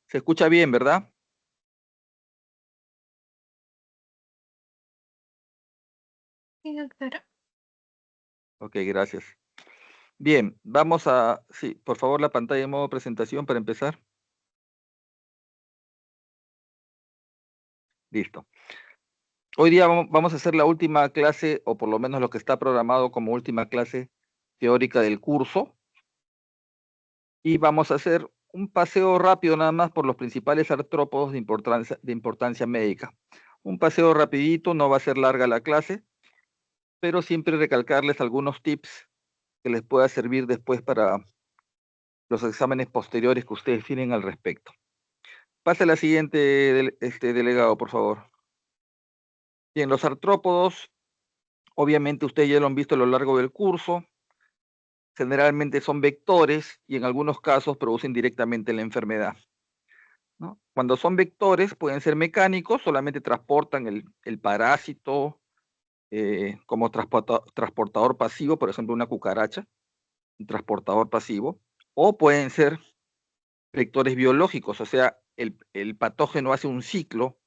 Se escucha bien, ¿verdad? Sí, doctor. Ok, gracias. Bien, sí, por favor, la pantalla en modo presentación para empezar. Listo. Hoy día vamos a hacer la última clase, o por lo menos lo que está programado como última clase teórica del curso, y vamos a hacer un paseo rápido nada más por los principales artrópodos de importancia médica. Un paseo rapidito, no va a ser larga la clase, pero siempre recalcarles algunos tips que les pueda servir después para los exámenes posteriores que ustedes tienen al respecto. Pase la siguiente, delegado, por favor. Bien, los artrópodos, obviamente ustedes ya lo han visto a lo largo del curso, generalmente son vectores y en algunos casos producen directamente la enfermedad, ¿no? Cuando son vectores pueden ser mecánicos, solamente transportan el parásito como transportador pasivo, por ejemplo una cucaracha, un transportador pasivo, o pueden ser vectores biológicos, o sea, el patógeno hace un ciclo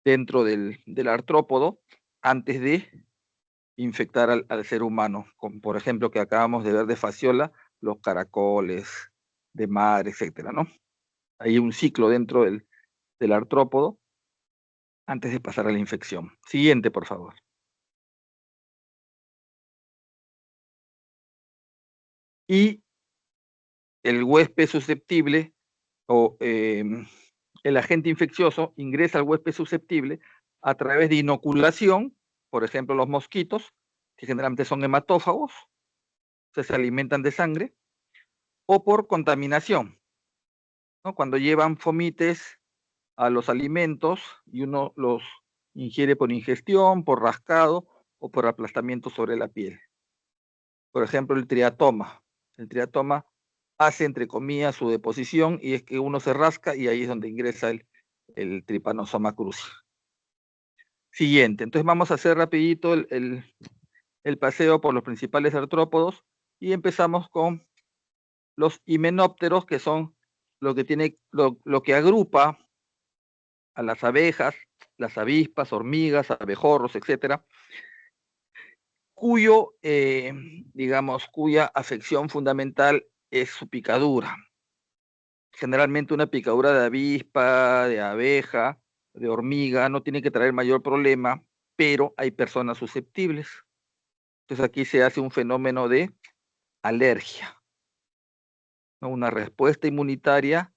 dentro del artrópodo antes de infectar al ser humano, como por ejemplo que acabamos de ver de fasciola, los caracoles de mar, etcétera, ¿no? Hay un ciclo dentro del artrópodo antes de pasar a la infección. Siguiente, por favor. Y el huésped susceptible o el agente infeccioso ingresa al huésped susceptible a través de inoculación, por ejemplo, los mosquitos, que generalmente son hematófagos, se alimentan de sangre, o por contaminación, ¿no? Cuando llevan fomites a los alimentos y uno los ingiere por ingestión, por rascado o por aplastamiento sobre la piel. Por ejemplo, el triatoma. El triatoma hace, entre comillas, su deposición y es que uno se rasca y ahí es donde ingresa el Trypanosoma cruzi. Siguiente. Entonces vamos a hacer rapidito el paseo por los principales artrópodos y empezamos con los himenópteros, que son lo que agrupa a las abejas, las avispas, hormigas, abejorros, etcétera, cuya afección fundamental es su picadura. Generalmente una picadura de avispa, de abeja, de hormiga, no tiene que traer mayor problema, pero hay personas susceptibles. Entonces aquí se hace un fenómeno de alergia, ¿no? Una respuesta inmunitaria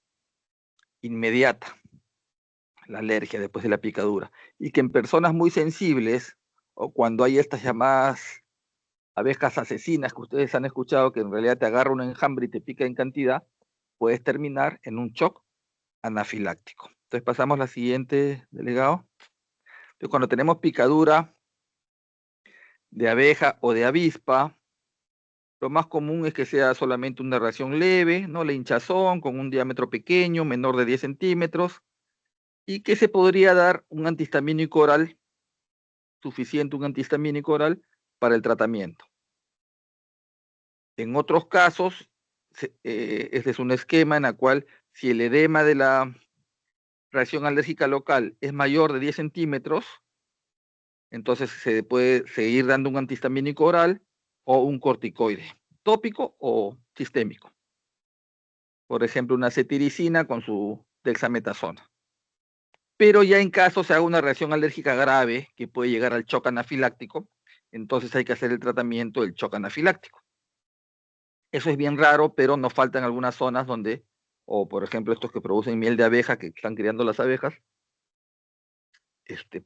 inmediata, la alergia después de la picadura. Y que en personas muy sensibles, o cuando hay estas llamadas abejas asesinas que ustedes han escuchado, que en realidad te agarra un enjambre y te pica en cantidad, puedes terminar en un shock anafiláctico. Entonces pasamos a la siguiente, delegado. Entonces, cuando tenemos picadura de abeja o de avispa, lo más común es que sea solamente una reacción leve, ¿no? La hinchazón con un diámetro pequeño, menor de 10 centímetros, y que se podría dar un antihistamínico oral, suficiente un antihistamínico oral para el tratamiento. En otros casos, este es un esquema en el cual si el edema de la reacción alérgica local es mayor de 10 centímetros, entonces se puede seguir dando un antihistamínico oral o un corticoide, tópico o sistémico. Por ejemplo, una cetiricina con su dexametasona. Pero ya en caso se haga una reacción alérgica grave que puede llegar al shock anafiláctico, entonces hay que hacer el tratamiento del shock anafiláctico. Eso es bien raro, pero nos faltan algunas zonas donde, o por ejemplo estos que producen miel de abeja, que están criando las abejas,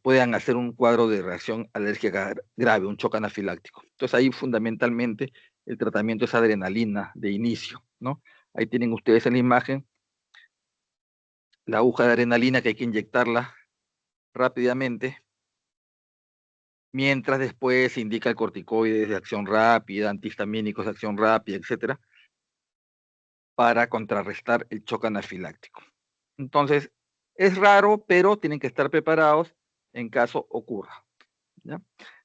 puedan hacer un cuadro de reacción alérgica grave, un shock anafiláctico. Entonces ahí fundamentalmente el tratamiento es adrenalina de inicio, ¿no? Ahí tienen ustedes en la imagen la aguja de adrenalina que hay que inyectarla rápidamente, mientras después se indica el corticoides de acción rápida, antihistamínicos de acción rápida, etcétera, para contrarrestar el shock anafiláctico. Entonces, es raro, pero tienen que estar preparados en caso ocurra, ¿ya?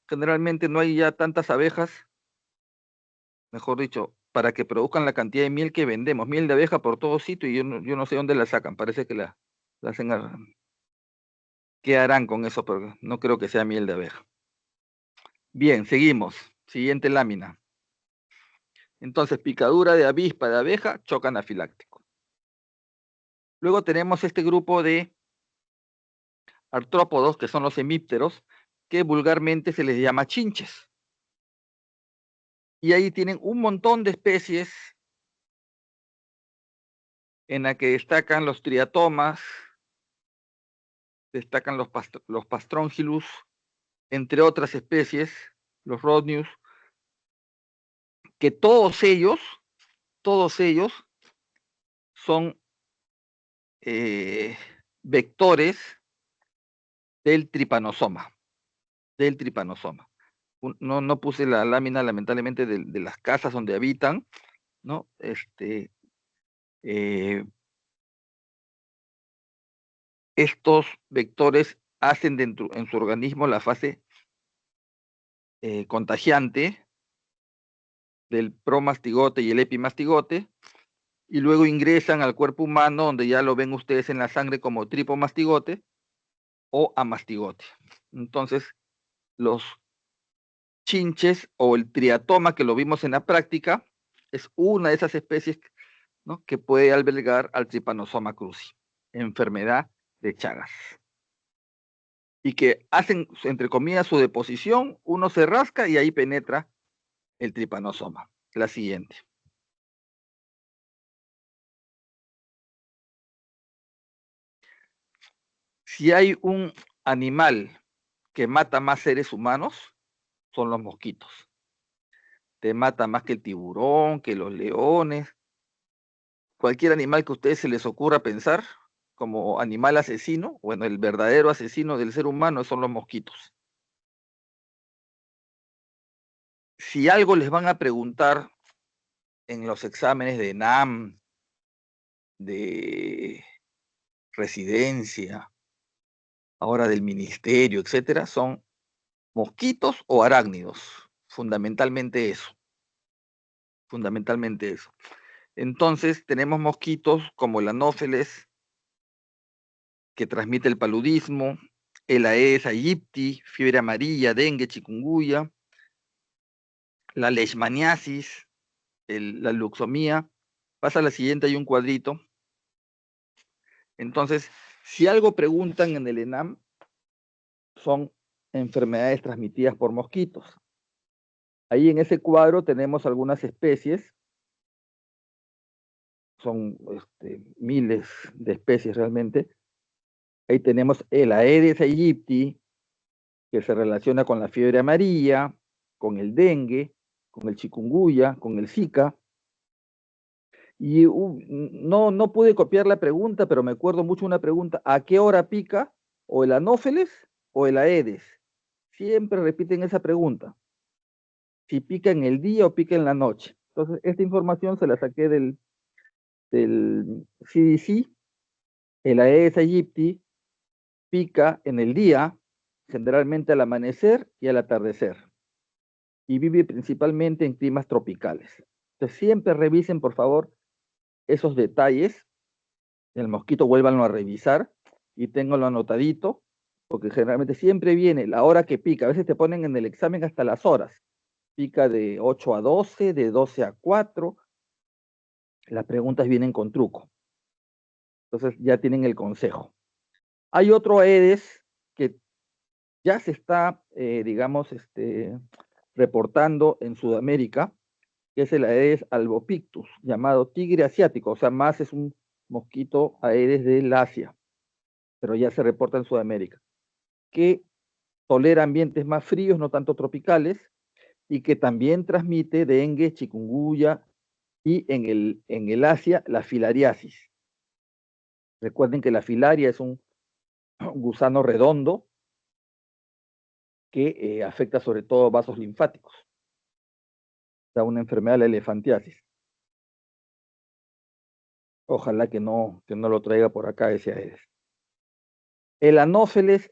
Generalmente no hay ya tantas abejas, mejor dicho, para que produzcan la cantidad de miel que vendemos. Miel de abeja por todo sitio y yo no sé dónde la sacan. Parece que la hacen. ¿Qué harán con eso? Porque no creo que sea miel de abeja. Bien, seguimos. Siguiente lámina. Entonces, picadura de avispa de abeja, choque anafiláctico. Luego tenemos este grupo de artrópodos, que son los hemípteros, que vulgarmente se les llama chinches. Y ahí tienen un montón de especies en la que destacan los triatomas, destacan los pastrongylus, entre otras especies, los rodnius, que todos ellos son vectores del tripanosoma. No puse la lámina, lamentablemente, de las casas donde habitan, ¿no? Estos vectores hacen en su organismo la fase contagiante del promastigote y el epimastigote, y luego ingresan al cuerpo humano, donde ya lo ven ustedes en la sangre como tripomastigote o amastigote. Entonces, los chinches o el triatoma que lo vimos en la práctica es una de esas especies, ¿no?, que puede albergar al Trypanosoma cruzi, enfermedad de Chagas. Y que hacen, entre comillas, su deposición, uno se rasca y ahí penetra el tripanosoma. La siguiente. Si hay un animal que mata más seres humanos, son los mosquitos. Te mata más que el tiburón, que los leones, cualquier animal que a ustedes se les ocurra pensar como animal asesino. Bueno, el verdadero asesino del ser humano son los mosquitos. Si algo les van a preguntar en los exámenes de ENAM, de residencia, ahora del ministerio, etcétera, son mosquitos o arácnidos, fundamentalmente eso. Fundamentalmente eso. Entonces, tenemos mosquitos como el Anófeles, que transmite el paludismo, el Aedes aegypti, fiebre amarilla, dengue, chikungunya, la leishmaniasis, la leucemia. Pasa a la siguiente, hay un cuadrito. Entonces, si algo preguntan en el ENAM, son enfermedades transmitidas por mosquitos. Ahí en ese cuadro tenemos algunas especies, son miles de especies realmente. Ahí tenemos el Aedes aegypti, que se relaciona con la fiebre amarilla, con el dengue, con el chikungunya, con el Zika. Y no pude copiar la pregunta, pero me acuerdo mucho una pregunta: ¿a qué hora pica? ¿O el Anófeles o el Aedes? Siempre repiten esa pregunta, si pica en el día o pica en la noche. Entonces, esta información se la saqué del CDC. El Aedes aegypti pica en el día, generalmente al amanecer y al atardecer, y vive principalmente en climas tropicales. Entonces, siempre revisen, por favor, esos detalles. El mosquito, vuélvanlo a revisar y ténganlo anotadito, porque generalmente siempre viene la hora que pica. A veces te ponen en el examen hasta las horas. Pica de 8 a 12, de 12 a 4. Las preguntas vienen con truco. Entonces ya tienen el consejo. Hay otro Aedes que ya se está, digamos, reportando en Sudamérica, que es el Aedes albopictus, llamado tigre asiático. O sea, más es un mosquito Aedes del Asia, pero ya se reporta en Sudamérica, que tolera ambientes más fríos, no tanto tropicales, y que también transmite dengue, chikungunya y en el Asia la filariasis. Recuerden que la filaria es un gusano redondo que afecta sobre todo vasos linfáticos. Da una enfermedad, la elefantiasis. Ojalá que no lo traiga por acá ese Aedes. El anófeles,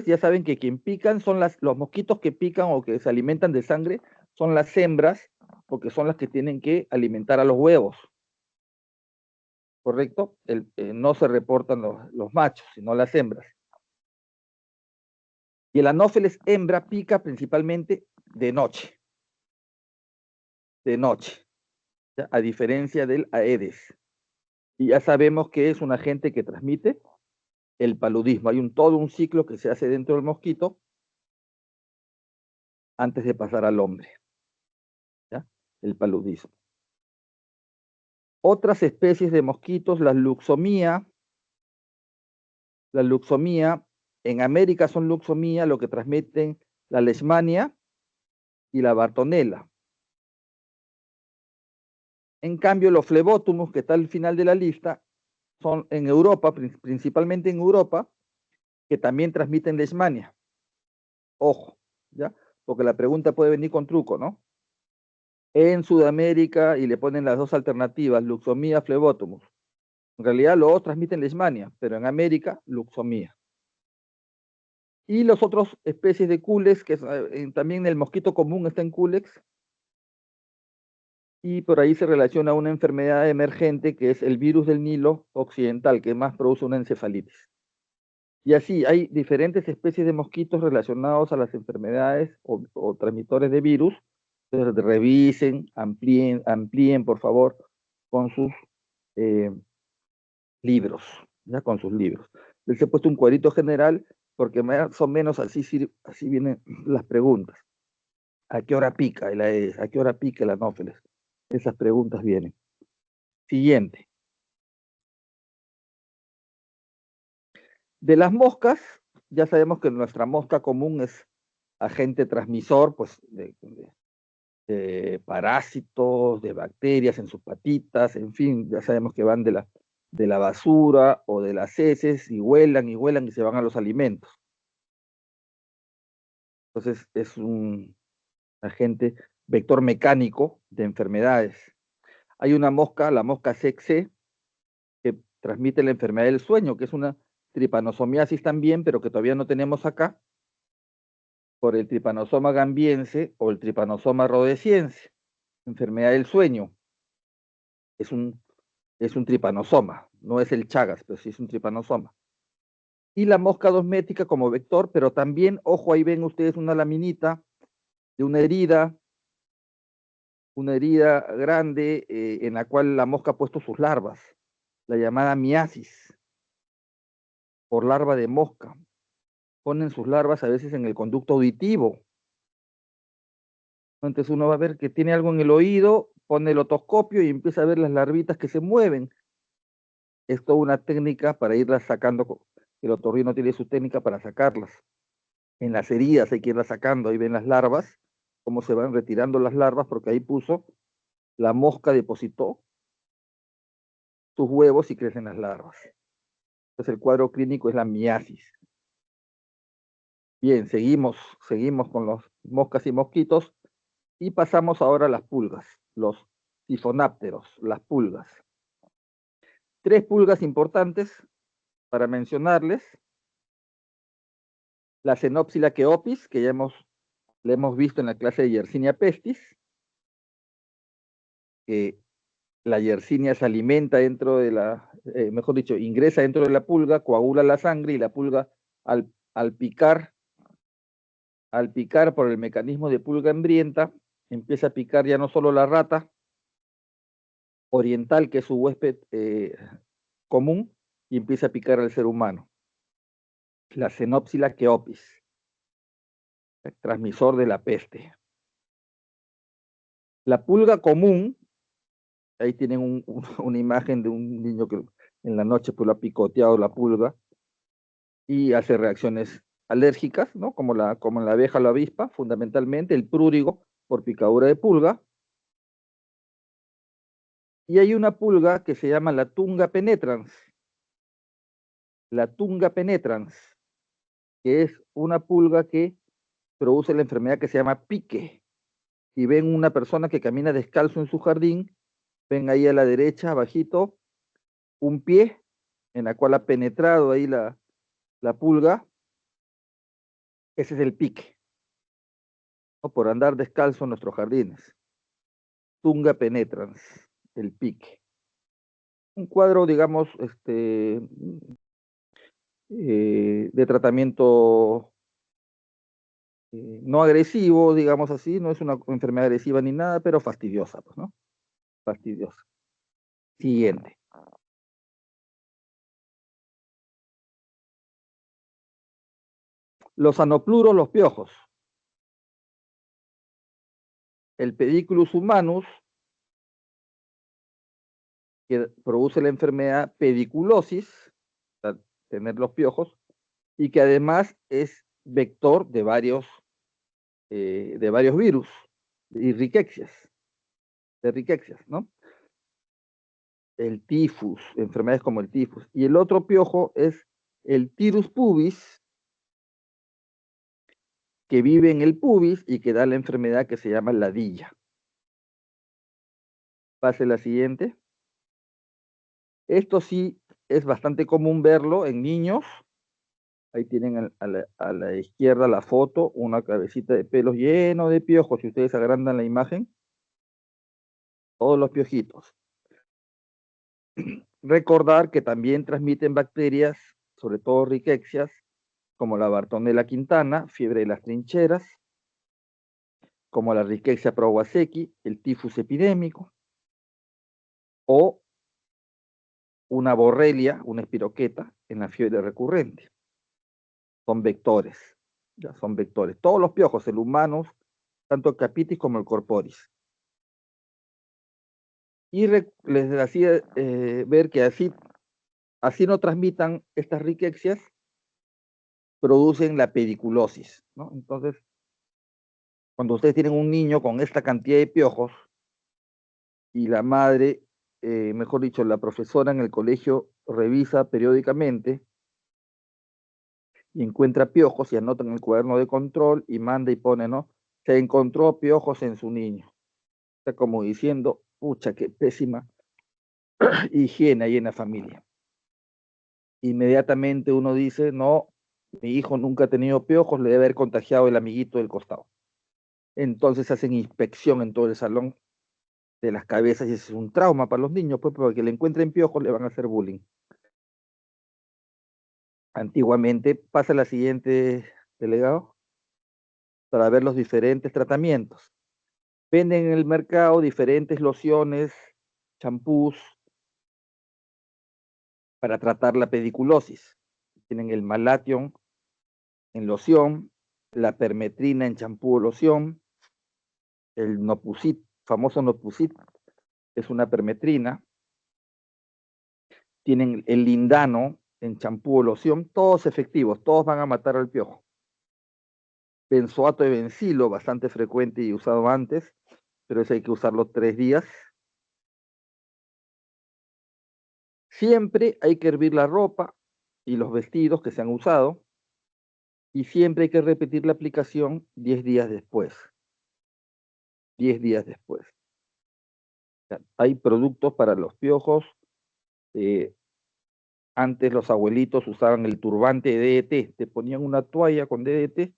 ya saben que quien pican son los mosquitos que pican o que se alimentan de sangre, son las hembras, porque son las que tienen que alimentar a los huevos, ¿correcto? No se reportan los machos, sino las hembras. Y el Anopheles hembra pica principalmente de noche, ¿ya? A diferencia del Aedes. Y ya sabemos que es un agente que transmite el paludismo. Hay todo un ciclo que se hace dentro del mosquito antes de pasar al hombre, ¿ya? El paludismo. Otras especies de mosquitos, la luxomía, en América son luxomía, lo que transmiten la leishmania y la bartonella. En cambio, los flebótumos, que está al final de la lista, son en Europa, principalmente en Europa, que también transmiten leishmania. Ojo, ¿ya? Porque la pregunta puede venir con truco, ¿no? En Sudamérica, y le ponen las dos alternativas, luxomía, flebótumos. En realidad los dos transmiten leishmania, pero en América, luxomía. Y los otros especies de culex, que también el mosquito común está en culex, y por ahí se relaciona una enfermedad emergente que es el virus del Nilo occidental, que más produce una encefalitis. Y así hay diferentes especies de mosquitos relacionados a las enfermedades o transmisores de virus. Entonces revisen, amplíen por favor con sus eh, libros, ya con sus libros. Les he puesto un cuadrito general porque más o menos así vienen las preguntas. ¿A qué hora pica el Aedes? ¿A qué hora pica el Anófeles? Esas preguntas vienen. Siguiente. De las moscas, ya sabemos que nuestra mosca común es agente transmisor, pues, de parásitos, de bacterias en sus patitas, en fin, ya sabemos que van de la basura o de las heces y vuelan y se van a los alimentos. Entonces es un agente vector mecánico de enfermedades. Hay una mosca, la mosca CXC, que transmite la enfermedad del sueño, que es una tripanosomiasis también, pero que todavía no tenemos acá, por el tripanosoma gambiense o el tripanosoma rhodesiense. Enfermedad del sueño. Es un tripanosoma, no es el Chagas, pero sí es un tripanosoma. Y la mosca dosmética como vector, pero también, ojo, ahí ven ustedes una laminita de una herida grande en la cual la mosca ha puesto sus larvas, la llamada miasis, por larva de mosca. Ponen sus larvas a veces en el conducto auditivo. Entonces uno va a ver que tiene algo en el oído, pone el otoscopio y empieza a ver las larvitas que se mueven. Es toda una técnica para irlas sacando. El otorrino tiene su técnica para sacarlas. En las heridas hay que irlas sacando. Ahí ven las larvas, cómo se van retirando las larvas, porque ahí la mosca depositó sus huevos y crecen las larvas. Entonces el cuadro clínico es la miasis. Bien, seguimos con los moscas y mosquitos y pasamos ahora a las pulgas, los sifonápteros, las pulgas. Tres pulgas importantes para mencionarles: la Xenopsila queopis, que la hemos visto en la clase de Yersinia pestis, que la Yersinia se alimenta dentro de mejor dicho, ingresa dentro de la pulga, coagula la sangre y la pulga al picar por el mecanismo de pulga hambrienta, empieza a picar ya no solo la rata oriental, que es su huésped común, y empieza a picar al ser humano. La Xenopsila queopis, el transmisor de la peste. La pulga común, ahí tienen una imagen de un niño que en la noche pues lo ha picoteado la pulga y hace reacciones alérgicas, ¿no? Como en la abeja o la avispa, fundamentalmente el prurigo por picadura de pulga. Y hay una pulga que se llama la Tunga penetrans. La Tunga penetrans, que es una pulga que produce la enfermedad que se llama pique. Y ven una persona que camina descalzo en su jardín, ven ahí a la derecha, abajito, un pie en la cual ha penetrado ahí la pulga. Ese es el pique, ¿no? Por andar descalzo en nuestros jardines. Tunga penetrans, el pique. Un cuadro, digamos, de tratamiento no agresivo, digamos así, no es una enfermedad agresiva ni nada, pero fastidiosa, pues, ¿no? Fastidiosa. Siguiente. Los anopluros, los piojos. El pediculus humanus, que produce la enfermedad pediculosis, tener los piojos, y que además es vector de varios virus y riquecias, ¿no? El tifus, enfermedades como el tifus. Y el otro piojo es el tirus pubis, que vive en el pubis y que da la enfermedad que se llama ladilla. Pase la siguiente. Esto sí es bastante común verlo en niños. Ahí tienen a la izquierda la foto, una cabecita de pelos lleno de piojos. Si ustedes agrandan la imagen, todos los piojitos. Recordar que también transmiten bacterias, sobre todo riquecias, como la Bartonella quintana, fiebre de las trincheras, como la Rickettsia prowazekii, el tifus epidémico, o una borrelia, una espiroqueta, en la fiebre recurrente. Son vectores, ya son vectores. Todos los piojos, el humanos, tanto el capitis como el corporis. Y les hacía ver que así no transmitan estas riquecias, producen la pediculosis, ¿no? Entonces, cuando ustedes tienen un niño con esta cantidad de piojos y la madre, mejor dicho, la profesora en el colegio revisa periódicamente y encuentra piojos y anota en el cuaderno de control y manda y pone, ¿no? Se encontró piojos en su niño. Está como diciendo, pucha, qué pésima higiene ahí en la familia. Inmediatamente uno dice, no, mi hijo nunca ha tenido piojos, le debe haber contagiado el amiguito del costado. Entonces hacen inspección en todo el salón de las cabezas y ese es un trauma para los niños, pues porque le encuentren piojos le van a hacer bullying. Antiguamente, pasa la siguiente, delegado, para ver los diferentes tratamientos. Venden en el mercado diferentes lociones, champús para tratar la pediculosis. Tienen el Malathion en loción, la permetrina en champú o loción, el Nopusit, famoso Nopusit, es una permetrina. Tienen el lindano en champú o loción, todos efectivos, todos van a matar al piojo. Benzoato de bencilo, bastante frecuente y usado antes, pero ese hay que usarlo 3 días. Siempre hay que hervir la ropa y los vestidos que se han usado y siempre hay que repetir la aplicación 10 días después. 10 días después. O sea, hay productos para los piojos. Antes los abuelitos usaban el turbante de DDT, te ponían una toalla con DDT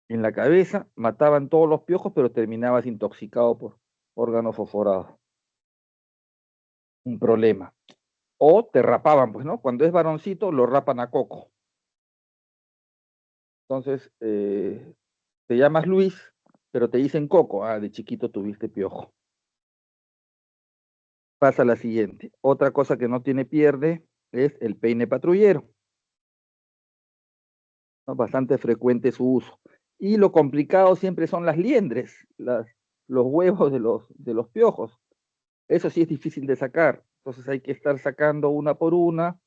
en la cabeza, mataban todos los piojos, pero terminabas intoxicado por órganos fosforados. Un problema. O te rapaban, pues, ¿no? Cuando es varoncito, lo rapan a coco. Entonces, te llamas Luis, pero te dicen coco. Ah, de chiquito tuviste piojo. Pasa a la siguiente. Otra cosa que no tiene pierde es el peine patrullero, ¿no? Bastante frecuente su uso. Y lo complicado siempre son las liendres, los huevos de los piojos. Eso sí es difícil de sacar. Entonces hay que estar sacando una por una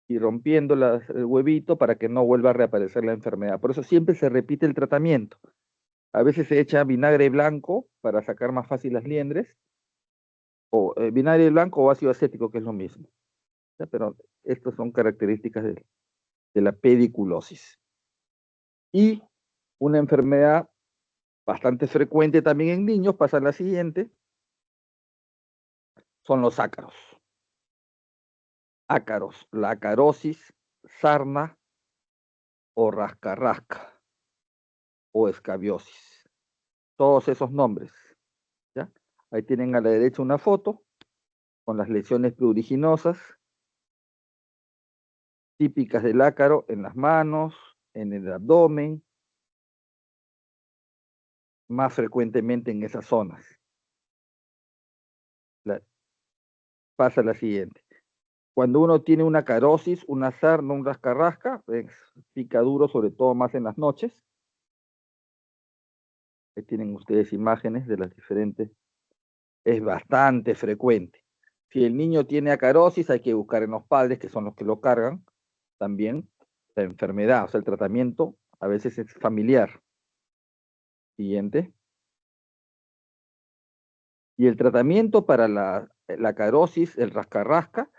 y rompiendo el huevito para que no vuelva a reaparecer la enfermedad. Por eso siempre se repite el tratamiento. A veces se echa vinagre blanco para sacar más fácil las liendres, o vinagre blanco o ácido acético, que es lo mismo. ¿Ya? Pero estas son características de la pediculosis. Y una enfermedad bastante frecuente también en niños, pasa a la siguiente, son los ácaros. Ácaros, la acarosis, sarna o rascarrasca o escabiosis. Todos esos nombres. Ahí tienen a la derecha una foto con las lesiones pruriginosas típicas del ácaro en las manos, en el abdomen, más frecuentemente en esas zonas. Pasa la siguiente. Cuando uno tiene una carosis, una sarna, un rascarrasca, pica duro, sobre todo más en las noches. Ahí tienen ustedes imágenes de las diferentes. Es bastante frecuente. Si el niño tiene acarosis, hay que buscar en los padres, que son los que lo cargan, también la enfermedad, o sea, el tratamiento a veces es familiar. Siguiente. Y el tratamiento para la acarosis, el rascarrasca,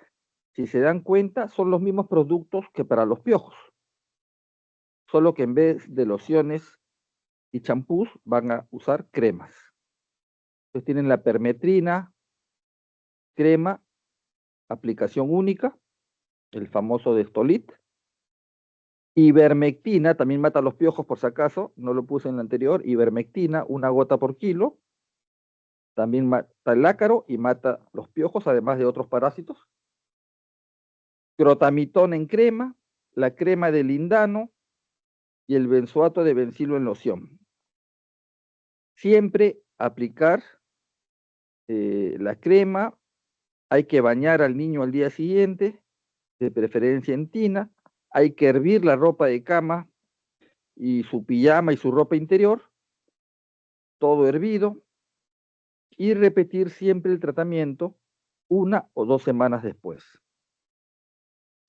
si se dan cuenta, son los mismos productos que para los piojos. Solo que en vez de lociones y champús van a usar cremas. Entonces tienen la permetrina, crema, aplicación única, el famoso Destolit. Ivermectina, también mata los piojos por si acaso, no lo puse en la anterior. Ivermectina, 1 gota por kilo. También mata el ácaro y mata los piojos, además de otros parásitos. Crotamitón en crema, la crema de lindano y el benzoato de bencilo en loción. Siempre aplicar la crema, hay que bañar al niño al día siguiente, de preferencia en tina, hay que hervir la ropa de cama y su pijama y su ropa interior, todo hervido, y repetir siempre el tratamiento 1 o 2 semanas después.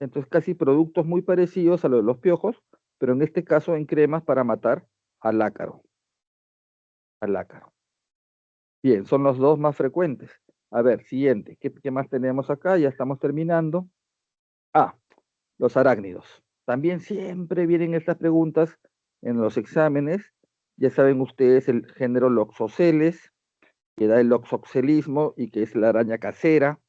Entonces casi productos muy parecidos a los de los piojos, pero en este caso en cremas para matar al ácaro. Al ácaro. Bien, son los dos más frecuentes. A ver, siguiente. ¿Qué más tenemos acá? Ya estamos terminando. Ah, los arácnidos. También siempre vienen estas preguntas en los exámenes. Ya saben ustedes el género Loxoceles, que da el loxocelismo y que es la araña casera,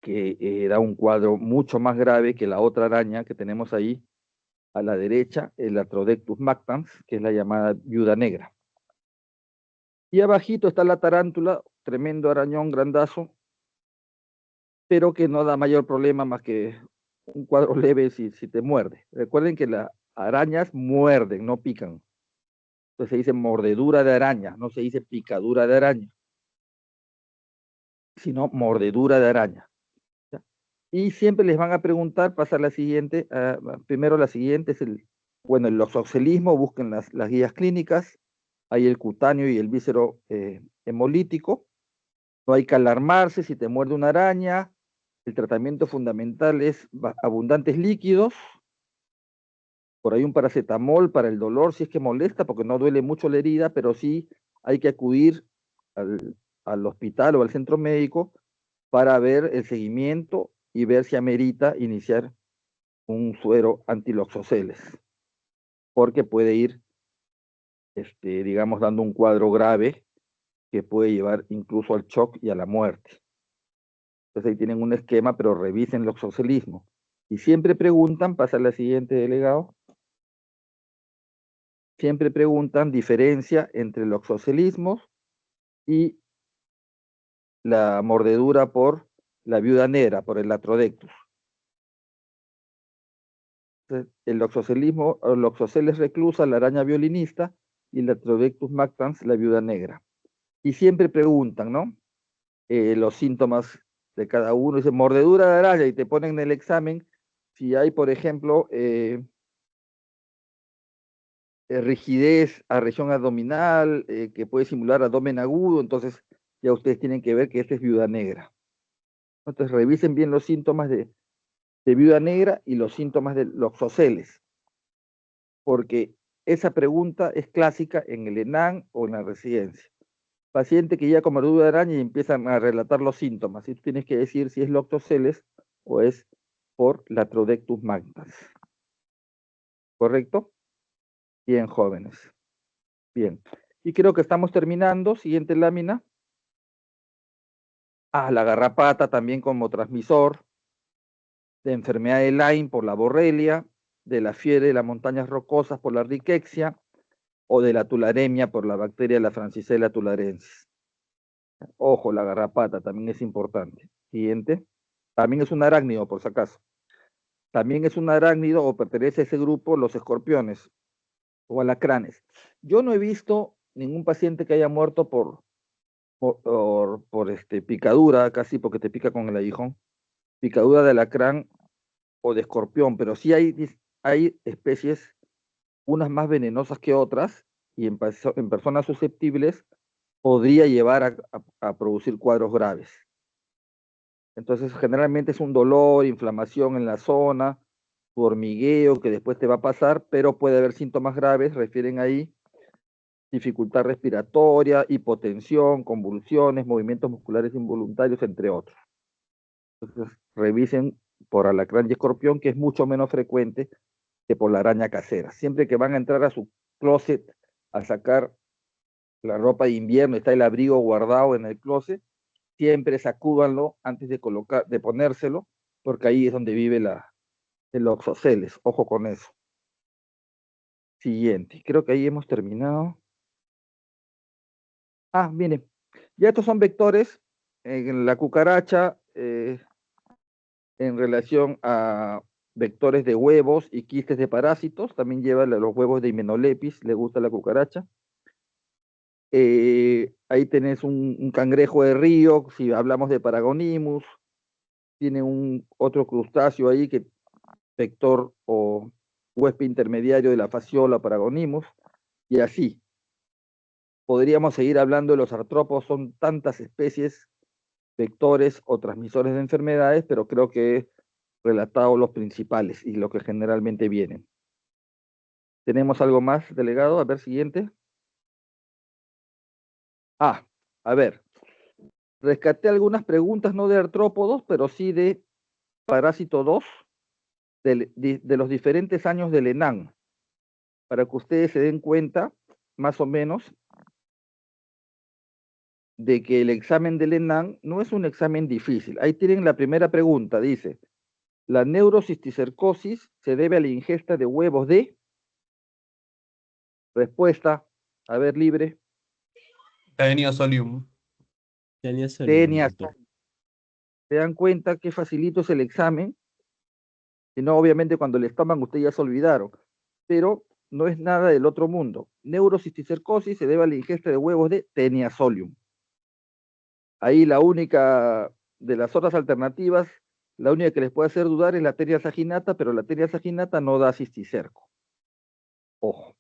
que da un cuadro mucho más grave que la otra araña que tenemos ahí a la derecha, el Atrodectus mactans, que es la llamada viuda negra. Y abajito está la tarántula, tremendo arañón grandazo, pero que no da mayor problema más que un cuadro leve si te muerde. Recuerden que las arañas muerden, no pican. Entonces se dice mordedura de araña, no se dice picadura de araña, sino mordedura de araña. ¿Ya? Y siempre les van a preguntar, pasa la siguiente, primero la siguiente es el loxocelismo, busquen las guías clínicas, hay el cutáneo y el víscero hemolítico. No hay que alarmarse si te muerde una araña. El tratamiento fundamental es abundantes líquidos. Por ahí un paracetamol para el dolor, si es que molesta, porque no duele mucho la herida, pero sí hay que acudir al hospital o al centro médico para ver el seguimiento y ver si amerita iniciar un suero antiloxoceles, porque puede ir, digamos, dando un cuadro grave que puede llevar incluso al shock y a la muerte. Entonces ahí tienen un esquema, pero revisen el loxocelismo. Y siempre preguntan, pasa a la siguiente, delegado, siempre preguntan diferencia entre el oxocelismo y la mordedura por la viuda negra, por el Atrodectus. Entonces, el oxocelismo, o el oxoceles reclusa, la araña violinista, y el Atrodectus mactans, la viuda negra. Y siempre preguntan, ¿no? Los síntomas de cada uno. Dice mordedura de araña y te ponen en el examen si hay, por ejemplo, rigidez a región abdominal, que puede simular abdomen agudo, entonces ya ustedes tienen que ver que esta es viuda negra. Entonces revisen bien los síntomas de viuda negra y los síntomas de loxoceles, porque esa pregunta es clásica en el ENAN o en la residencia. Paciente que llega con mordedura de araña y empiezan a relatar los síntomas, y tú tienes que decir si es loxoceles o es por Latrodectus mactans. ¿Correcto? Bien, jóvenes. Bien. Y creo que estamos terminando. Siguiente lámina. La garrapata también como transmisor, de enfermedad de Lyme por la borrelia, de la fiebre de las montañas rocosas por la rickettsia, o de la tularemia por la bacteria de la Francisella tularensis. Ojo, la garrapata también es importante. Siguiente. También es un arácnido, por si acaso. También es un arácnido o pertenece a ese grupo los escorpiones o alacranes. Yo no he visto ningún paciente que haya muerto por picadura, casi porque te pica con el aguijón, picadura de alacrán o de escorpión, pero sí hay especies, unas más venenosas que otras, y en personas susceptibles podría llevar a producir cuadros graves. Entonces, generalmente es un dolor, inflamación en la zona, hormigueo que después te va a pasar, pero puede haber síntomas graves, refieren ahí, dificultad respiratoria, hipotensión, convulsiones, movimientos musculares involuntarios, entre otros. Entonces, revisen por alacrán y escorpión, que es mucho menos frecuente que por la araña casera. Siempre que van a entrar a su closet a sacar la ropa de invierno, está el abrigo guardado en el closet, siempre sacúdanlo antes de ponérselo, porque ahí es donde vive el oxoceles. Ojo con eso. Siguiente. Creo que ahí hemos terminado. Ah, miren. Ya estos son vectores en la cucaracha en relación a vectores de huevos y quistes de parásitos. También lleva los huevos de Hymenopletis, le gusta la cucaracha. Ahí tenés un cangrejo de río, si hablamos de Paragonimus. Tiene otro crustáceo ahí que vector o huésped intermediario de la fasciola Paragonimus, y así. Podríamos seguir hablando de los artrópodos, son tantas especies, vectores o transmisores de enfermedades, pero creo que he relatado los principales y los que generalmente vienen. ¿Tenemos algo más, delegado? A ver, siguiente. Ah, a ver, rescaté algunas preguntas, no de artrópodos, pero sí de parásito 2, de los diferentes años del ENAN, para que ustedes se den cuenta, más o menos, de que el examen del ENAN no es un examen difícil. Ahí tienen la primera pregunta, dice, ¿la neurocisticercosis se debe a la ingesta de huevos de? Respuesta, a ver, libre. Taenia solium. Tenía sólido, Tenias. doctor. Se dan cuenta qué facilito es el examen, y no obviamente cuando les toman ustedes ya se olvidaron, pero no es nada del otro mundo. Neurocisticercosis se debe a la ingesta de huevos de Teniasolium. Ahí la única de las otras alternativas, la única que les puede hacer dudar es la Tenia saginata, pero la Tenia saginata no da cisticerco. Ojo.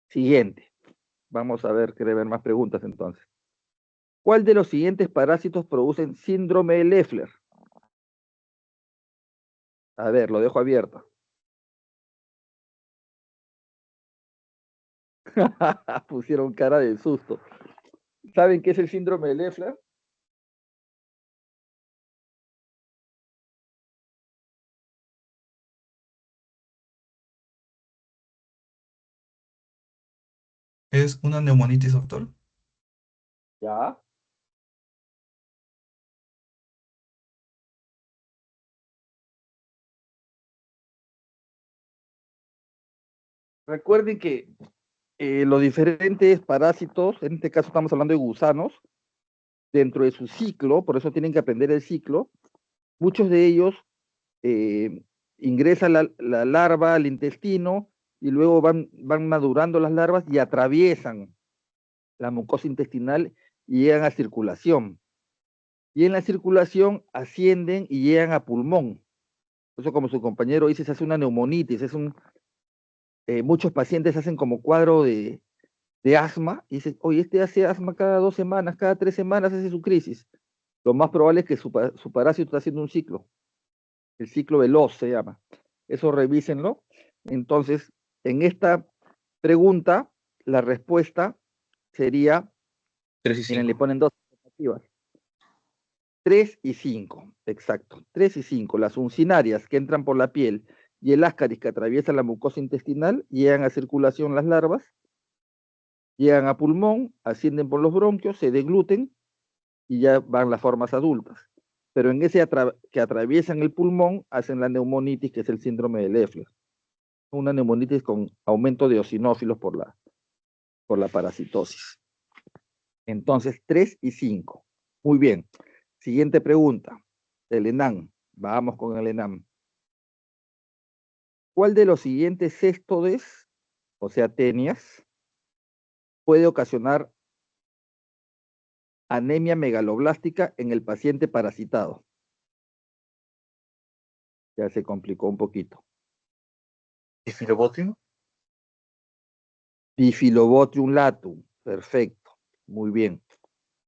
Siguiente. Vamos a ver, quiere ver más preguntas entonces. ¿Cuál de los siguientes parásitos producen síndrome de Leffler? A ver, lo dejo abierto. Pusieron cara de susto. ¿Saben qué es el síndrome de Leffler? ¿Es una neumonitis, doctor? Ya. Recuerden que los diferentes parásitos, en este caso estamos hablando de gusanos, dentro de su ciclo, por eso tienen que aprender el ciclo, muchos de ellos eh, ingresan la larva al intestino y luego van madurando las larvas y atraviesan la mucosa intestinal y llegan a circulación. Y en la circulación ascienden y llegan a pulmón. Eso, como su compañero dice, se hace una neumonitis, muchos pacientes hacen como cuadro de asma y dicen, oye, este hace asma cada 2 semanas, cada 3 semanas hace su crisis. Lo más probable es que su parásito está haciendo un ciclo. El ciclo veloz se llama. Eso revísenlo. Entonces, en esta pregunta, la respuesta sería, 3 y miren, le 5. ponen dos alternativas. 3 y 5, exacto. 3 y 5, las uncinarias que entran por la piel y el ascaris que atraviesa la mucosa intestinal, llegan a circulación las larvas, llegan a pulmón, ascienden por los bronquios, se degluten y ya van las formas adultas. Pero en ese que atraviesan el pulmón, hacen la neumonitis, que es el síndrome de Leffler. Una neumonitis con aumento de eosinófilos por la parasitosis. Entonces, 3 y 5. Muy bien. Siguiente pregunta. El ENAM. Vamos con el ENAM. ¿Cuál de los siguientes céstodes, o sea, tenias, puede ocasionar anemia megaloblástica en el paciente parasitado? Ya se complicó un poquito. ¿Difilobotium? Difilobotrium latum. Perfecto. Muy bien.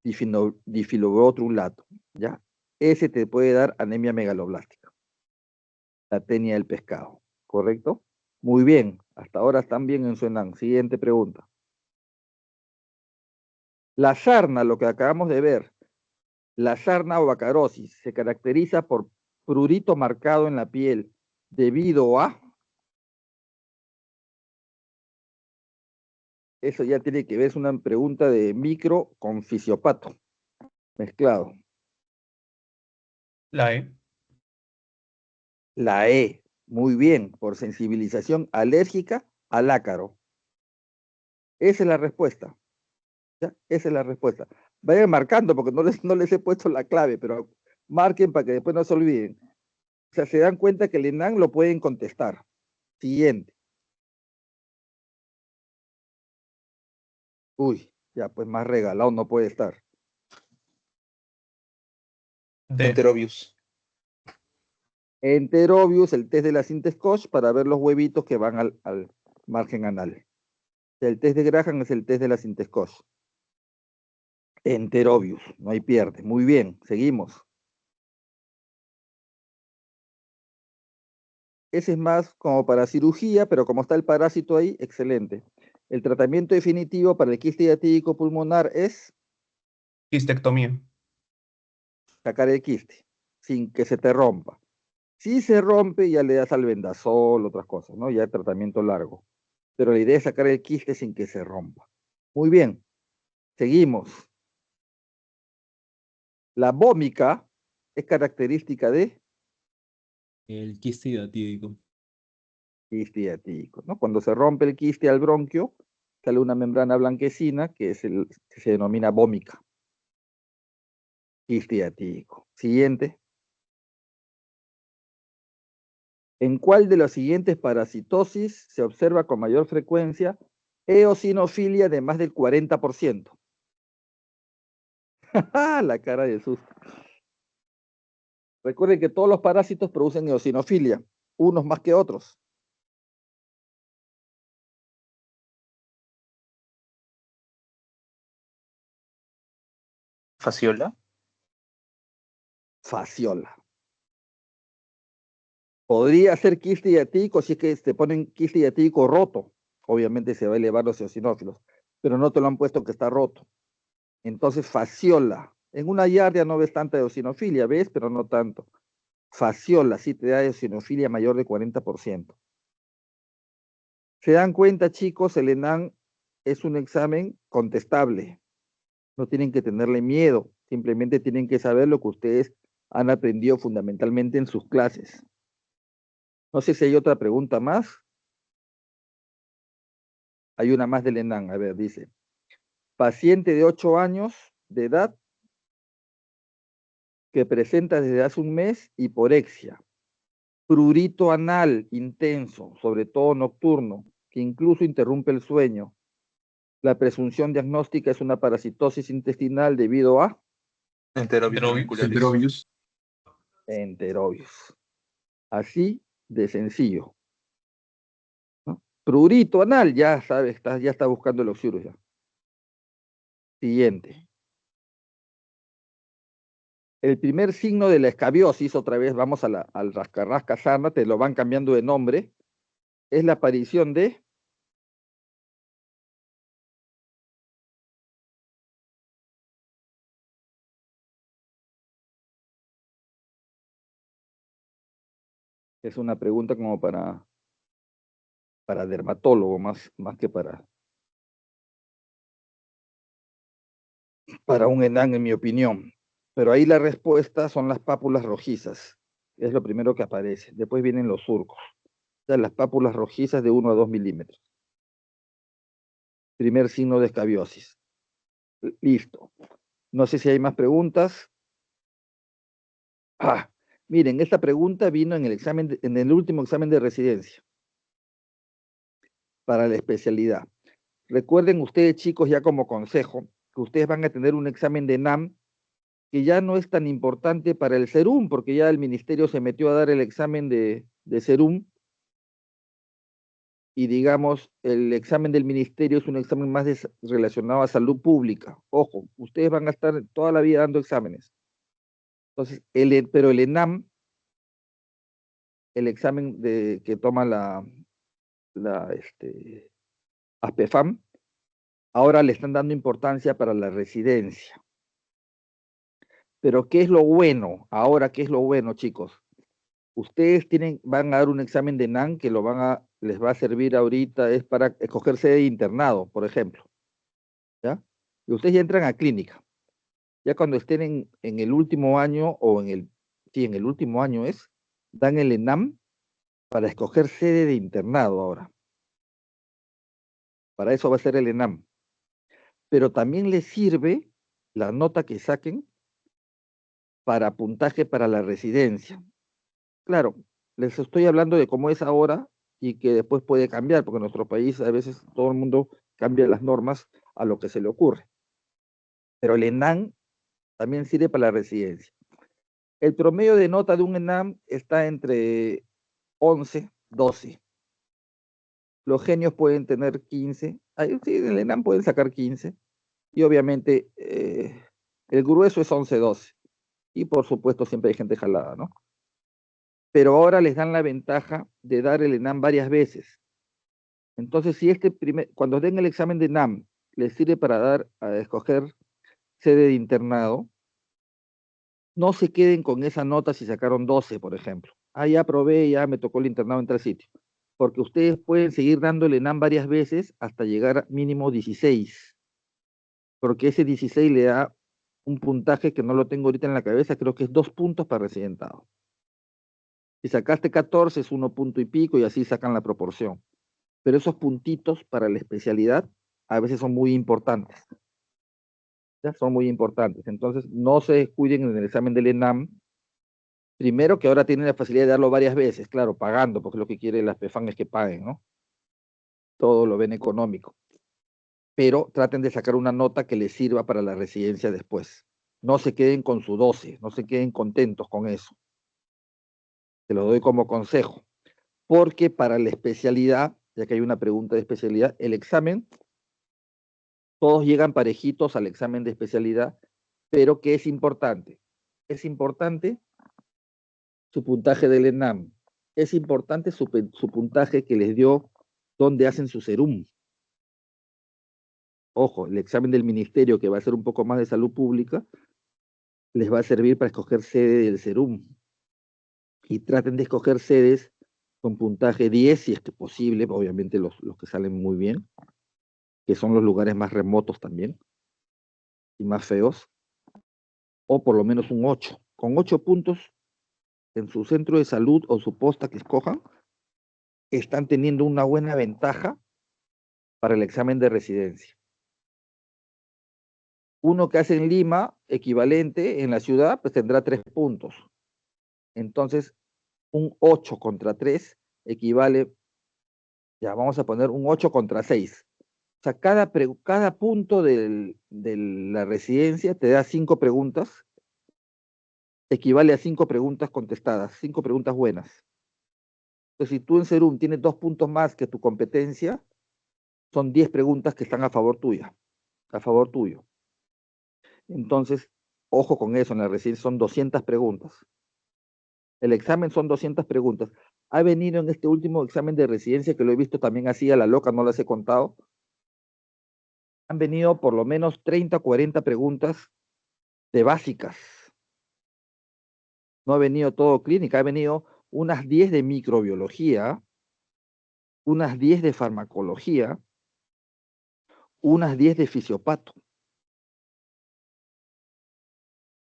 Difilobotrium latum. ¿Ya? Ese te puede dar anemia megaloblástica. La tenia del pescado. ¿Correcto? Muy bien. Hasta ahora están bien en su ENAM. Siguiente pregunta. La sarna, lo que acabamos de ver, la sarna o bacarosis, se caracteriza por prurito marcado en la piel debido a... Eso ya tiene que ver, es una pregunta de micro con fisiopato mezclado. La E. La E, muy bien, por sensibilización alérgica al ácaro. Esa es la respuesta. ¿Ya? Esa es la respuesta. Vayan marcando porque no les he puesto la clave, pero marquen para que después no se olviden. O sea, se dan cuenta que el ENAM lo pueden contestar. Siguiente. Uy, ya pues más regalado no puede estar. D. Enterobius. Enterobius, el test de la Sintescoch para ver los huevitos que van al margen anal. El test de Graham es el test de la Sintescoch. Enterobius, no hay pierde. Muy bien, seguimos. Ese es más como para cirugía, pero como está el parásito ahí, excelente. El tratamiento definitivo para el quiste diatídico pulmonar es Quistectomía. sacar el quiste, sin que se te rompa. Si se rompe, ya le das albendazol, otras cosas, ¿no? Ya el tratamiento largo. Pero la idea es sacar el quiste sin que se rompa. Muy bien, seguimos. La vómica es característica de El quiste hidratídico. quiste diatídico, ¿no? Cuando se rompe el quiste al bronquio, sale una membrana blanquecina que se denomina vómica. Quiste diatídico. Siguiente. ¿En cuál de las siguientes parasitosis se observa con mayor frecuencia eosinofilia de más del 40%? La cara de susto. Recuerden que todos los parásitos producen eosinofilia, unos más que otros. Fasciola. Fasciola. Podría ser quiste diatídico si es que te ponen quiste diatídico roto. Obviamente se va a elevar los eosinófilos, pero no te lo han puesto que está roto. Entonces, fasciola. En una yardia no ves tanta eosinofilia, ves, pero no tanto. Fasciola sí te da eosinofilia mayor de 40%. ¿Se dan cuenta, chicos? El ENAM es un examen contestable. No tienen que tenerle miedo, simplemente tienen que saber lo que ustedes han aprendido fundamentalmente en sus clases. No sé si hay otra pregunta más. Hay una más del ENAM, a ver, dice. Paciente de 8 años de edad que presenta desde hace un mes hiporexia, prurito anal intenso, sobre todo nocturno, que incluso interrumpe el sueño. La presunción diagnóstica es una parasitosis intestinal debido a Enterobius. enterobius. Así de sencillo, ¿no? Prurito anal, ya sabes, ya está buscando el oxurus ya. Siguiente. El primer signo de la escabiosis, otra vez vamos al rascarrasca sarna, te lo van cambiando de nombre, es la aparición de es una pregunta como para dermatólogo, más que para un ENAM, en mi opinión. Pero ahí la respuesta son las pápulas rojizas. Es lo primero que aparece. Después vienen los surcos. O sea, las pápulas rojizas de 1 a 2 milímetros. Primer signo de escabiosis. Listo. No sé si hay más preguntas. Miren, esta pregunta vino en el examen, en el último examen de residencia para la especialidad. Recuerden ustedes, chicos, ya como consejo, que ustedes van a tener un examen de NAM que ya no es tan importante para el SERUM, porque ya el ministerio se metió a dar el examen de SERUM, y digamos, el examen del ministerio es un examen más relacionado a salud pública. Ojo, ustedes van a estar toda la vida dando exámenes. Entonces, pero el ENAM, el examen que toma la ASPEFAM, ahora le están dando importancia para la residencia. Pero ¿qué es lo bueno? Ahora, ¿qué es lo bueno, chicos? Ustedes van a dar un examen de NAM que les va a servir ahorita, es para escoger sede de internado, por ejemplo. ¿Ya? Y ustedes ya entran a clínica. Ya cuando estén en el último año, o en el último año dan el ENAM para escoger sede de internado ahora. Para eso va a ser el ENAM. Pero también les sirve la nota que saquen para puntaje para la residencia. Claro, les estoy hablando de cómo es ahora y que después puede cambiar, porque en nuestro país a veces todo el mundo cambia las normas a lo que se le ocurre. Pero el ENAM también sirve para la residencia. El promedio de nota de un ENAM está entre 11, 12. Los genios pueden tener 15. Sí, en el ENAM pueden sacar 15. Y obviamente el grueso es 11, 12. Y por supuesto siempre hay gente jalada, ¿no? Pero ahora les dan la ventaja de dar el ENAM varias veces. Entonces, si cuando den el examen de ENAM les sirve para escoger sede de internado, no se queden con esa nota si sacaron 12, por ejemplo. Ya aprobé, ya me tocó el internado en tal sitio. Porque ustedes pueden seguir dando el ENAM varias veces hasta llegar a mínimo 16. Porque ese 16 le da un puntaje que no lo tengo ahorita en la cabeza, creo que es 2 puntos para residentado. Si sacaste 14 es 1 punto y pico y así sacan la proporción. Pero esos puntitos para la especialidad a veces son muy importantes. ¿Ya? Son muy importantes. Entonces, no se descuiden en el examen del ENAM. Primero que ahora tienen la facilidad de darlo varias veces, claro, pagando, porque lo que quiere las PEFAN es que paguen, ¿no? Todo lo ven económico. Pero traten de sacar una nota que les sirva para la residencia después. No se queden con su 12, no se queden contentos con eso. Te lo doy como consejo. Porque para la especialidad, ya que hay una pregunta de especialidad, el examen, todos llegan parejitos al examen de especialidad, pero ¿qué es importante? Es importante su puntaje del ENAM. Es importante su puntaje que les dio donde hacen su SERUM. Ojo, el examen del ministerio, que va a ser un poco más de salud pública, les va a servir para escoger sede del SERUM. Y traten de escoger sedes con puntaje 10, si es que posible, obviamente los que salen muy bien, que son los lugares más remotos también, y más feos, o por lo menos un 8. Con 8 puntos en su centro de salud o su posta que escojan, están teniendo una buena ventaja para el examen de residencia. Uno que hace en Lima, equivalente en la ciudad, pues tendrá 3 puntos. Entonces, un 8 contra 3 equivale, ya vamos a poner un 8 contra 6. O sea, cada punto de la residencia te da 5 preguntas, equivale a 5 preguntas contestadas, 5 preguntas buenas. Entonces, si tú en SERUM tienes 2 puntos más que tu competencia, son 10 preguntas que están a favor tuya, a favor tuyo. Entonces, ojo con eso, en la residencia son 200 preguntas. El examen son 200 preguntas. Ha venido en este último examen de residencia, que lo he visto también así a la loca, no las he contado. Han venido por lo menos 30, 40 preguntas de básicas. No ha venido todo clínica, ha venido unas 10 de microbiología, unas 10 de farmacología, unas 10 de fisiopato.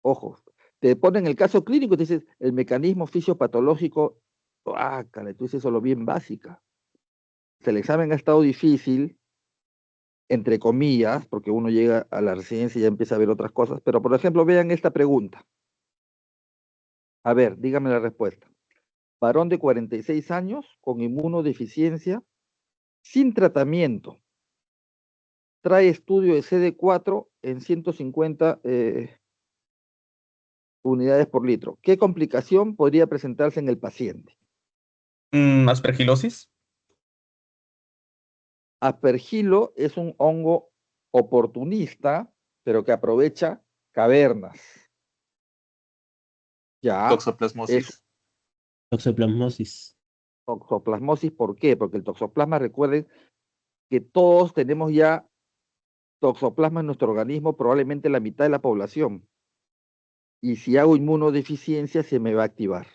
Ojo, te ponen el caso clínico y te dices el mecanismo fisiopatológico, tú dices solo bien básica. El examen ha estado difícil, entre comillas, porque uno llega a la residencia y ya empieza a ver otras cosas, pero por ejemplo, vean esta pregunta. A ver, dígame la respuesta. Varón de 46 años con inmunodeficiencia sin tratamiento. Trae estudio de CD4 en 150 unidades por litro. ¿Qué complicación podría presentarse en el paciente? Aspergilosis. Aspergilo es un hongo oportunista, pero que aprovecha cavernas. Ya. Toxoplasmosis. Toxoplasmosis. Toxoplasmosis, ¿por qué? Porque el toxoplasma, recuerden que todos tenemos ya toxoplasma en nuestro organismo, probablemente la mitad de la población. Y si hago inmunodeficiencia, se me va a activar.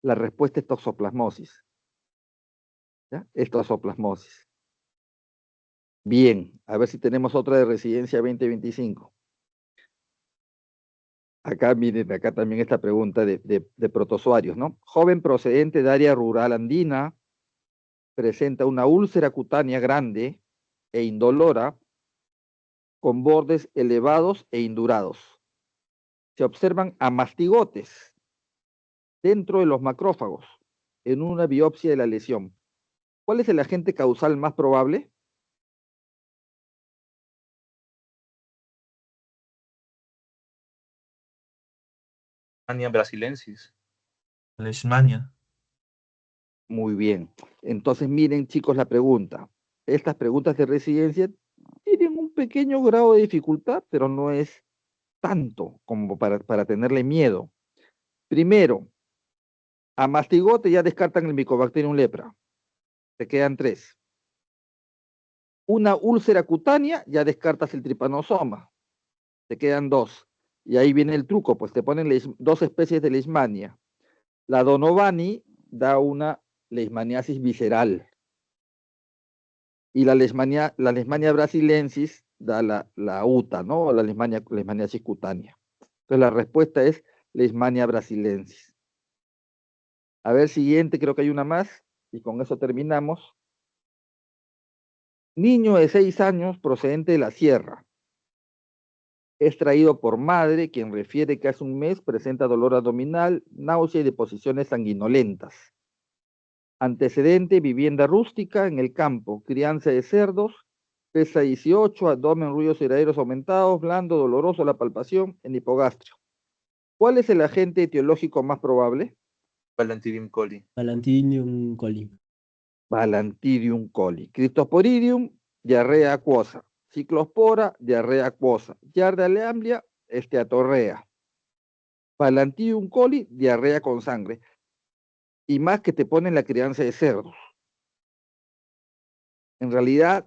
La respuesta es toxoplasmosis. ¿Ya? Es toxoplasmosis. Bien, a ver si tenemos otra de residencia 2025. Acá, miren, acá también esta pregunta de protozoarios, ¿no? Joven procedente de área rural andina, presenta una úlcera cutánea grande e indolora, con bordes elevados e indurados. Se observan amastigotes dentro de los macrófagos en una biopsia de la lesión. ¿Cuál es el agente causal más probable? Leishmania brasilensis. Leishmania. Muy bien. Entonces, miren, chicos, la pregunta. Estas preguntas de residencia tienen un pequeño grado de dificultad, pero no es tanto como para tenerle miedo. Primero, a mastigote ya descartan el Mycobacterium lepra. Te quedan 3. Una úlcera cutánea, ya descartas el tripanosoma. Te quedan 2. Y ahí viene el truco, pues te ponen 2 especies de leishmania. La Donovani da una leishmaniasis visceral. Y la leishmania brasilensis da la UTA, ¿no? La leishmaniasis cutánea. Entonces la respuesta es leishmania brasilensis. A ver, siguiente, creo que hay una más. Y con eso terminamos. Niño de 6 años procedente de la sierra. Es traído por madre, quien refiere que hace un mes presenta dolor abdominal, náusea y deposiciones sanguinolentas. Antecedente, vivienda rústica en el campo, crianza de cerdos, pesa 18, abdomen, ruidos iraderos aumentados, blando, doloroso la palpación, en hipogastrio. ¿Cuál es el agente etiológico más probable? Balantidium coli. Balantidium coli. Balantidium coli. Cryptosporidium, diarrea acuosa. Ciclospora, diarrea acuosa. Yardia amblia, esteatorrea. Balantidium coli, diarrea con sangre. Y más que te ponen la crianza de cerdos. En realidad,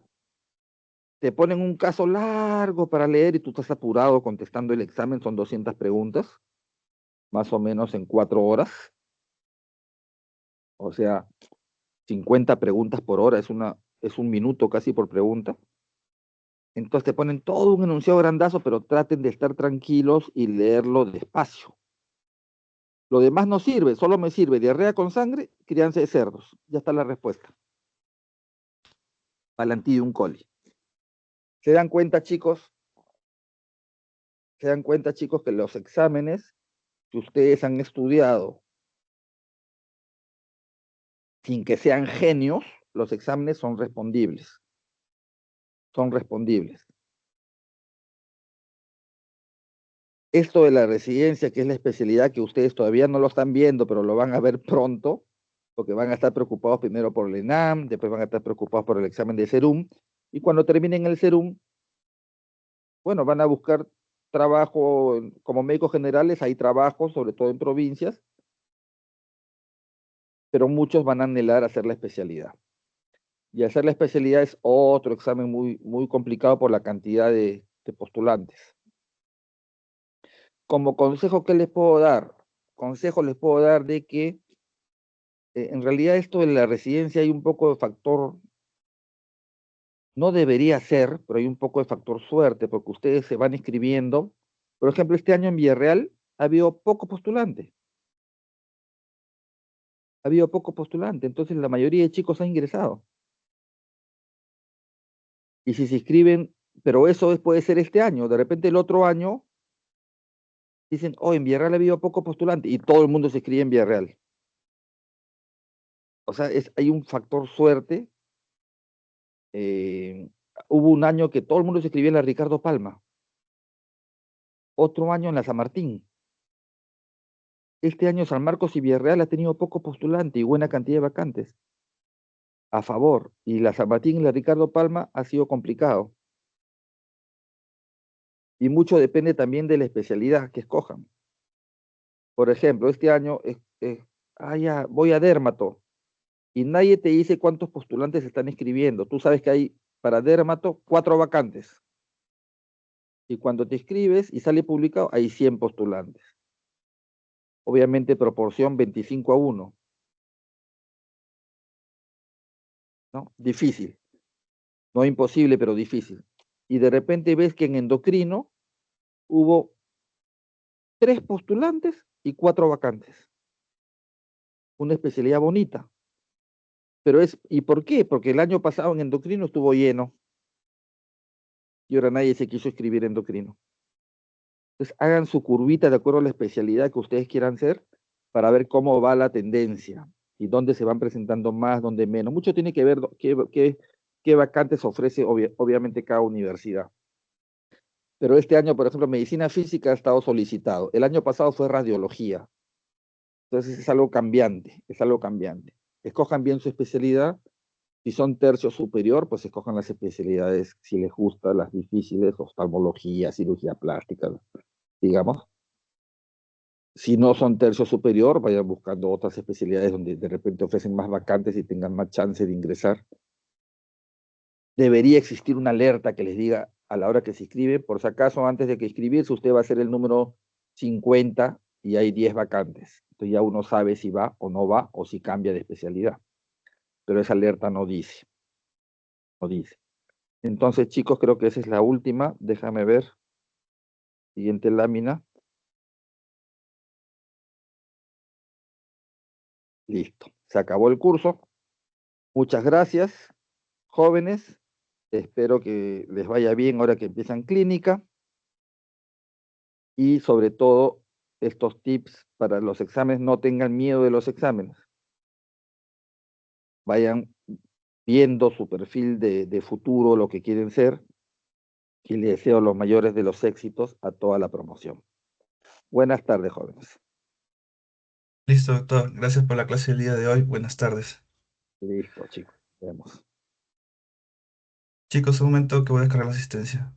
te ponen un caso largo para leer y tú estás apurado contestando el examen, son 200 preguntas, más o menos en 4 horas. O sea, 50 preguntas por hora, es un minuto casi por pregunta. Entonces te ponen todo un enunciado grandazo, pero traten de estar tranquilos y leerlo despacio. Lo demás no sirve, solo me sirve diarrea con sangre, crianza de cerdos. Ya está la respuesta. Balantidium coli. ¿Se dan cuenta, chicos? ¿Se dan cuenta, chicos, que los exámenes que ustedes han estudiado sin que sean genios, los exámenes son respondibles? Son respondibles. Esto de la residencia, que es la especialidad que ustedes todavía no lo están viendo, pero lo van a ver pronto, porque van a estar preocupados primero por el ENAM, después van a estar preocupados por el examen de SERUM, y cuando terminen el SERUM, bueno, van a buscar trabajo como médicos generales, hay trabajo, sobre todo en provincias, pero muchos van a anhelar hacer la especialidad. Y hacer la especialidad es otro examen muy, muy complicado por la cantidad de postulantes. Como consejo, ¿qué les puedo dar? Consejo les puedo dar de que en realidad esto de la residencia hay un poco de factor, no debería ser, pero hay un poco de factor suerte, porque ustedes se van inscribiendo. Por ejemplo, este año en Villarreal ha habido poco postulante. Ha habido poco postulante, entonces la mayoría de chicos han ingresado. Y si se inscriben, pero puede ser este año, de repente el otro año dicen, oh, en Villarreal ha habido poco postulante y todo el mundo se inscribe en Villarreal. O sea, hay un factor suerte. Hubo un año que todo el mundo se inscribía en la Ricardo Palma. Otro año en la San Martín. Este año San Marcos y Villarreal ha tenido poco postulante y buena cantidad de vacantes a favor. Y la San Martín y la Ricardo Palma ha sido complicado. Y mucho depende también de la especialidad que escojan. Por ejemplo, este año ya, voy a dermato y nadie te dice cuántos postulantes están inscribiendo. Tú sabes que hay para dermato 4 vacantes. Y cuando te inscribes y sale publicado, hay 100 postulantes. Obviamente proporción 25-1. ¿No? Difícil. No imposible, pero difícil. Y de repente ves que en endocrino hubo 3 postulantes y 4 vacantes. Una especialidad bonita. Pero ¿y por qué? Porque el año pasado en endocrino estuvo lleno. Y ahora nadie se quiso inscribir en endocrino. Entonces hagan su curvita de acuerdo a la especialidad que ustedes quieran hacer para ver cómo va la tendencia y dónde se van presentando más, dónde menos. Mucho tiene que ver qué vacantes ofrece obviamente cada universidad. Pero este año, por ejemplo, medicina física ha estado solicitado. El año pasado fue radiología. Entonces es algo cambiante, es algo cambiante. Escojan bien su especialidad. Si son tercio superior, pues escojan las especialidades, si les gusta, las difíciles, oftalmología, cirugía plástica, digamos. Si no son tercio superior, vayan buscando otras especialidades donde de repente ofrecen más vacantes y tengan más chance de ingresar. Debería existir una alerta que les diga a la hora que se inscribe, por si acaso antes de que inscribirse, usted va a ser el número 50 y hay 10 vacantes. Entonces ya uno sabe si va o no va o si cambia de especialidad. Pero esa alerta no dice. No dice. Entonces, chicos, creo que esa es la última. Déjame ver. Siguiente lámina. Listo. Se acabó el curso. Muchas gracias, jóvenes. Espero que les vaya bien ahora que empiezan clínica. Y sobre todo, estos tips para los exámenes, no tengan miedo de los exámenes. Vayan viendo su perfil de futuro, lo que quieren ser. Y les deseo los mayores de los éxitos a toda la promoción. Buenas tardes, jóvenes. Listo, doctor. Gracias por la clase del día de hoy. Buenas tardes. Listo, chicos. Vemos. Chicos, un momento que voy a descargar la asistencia.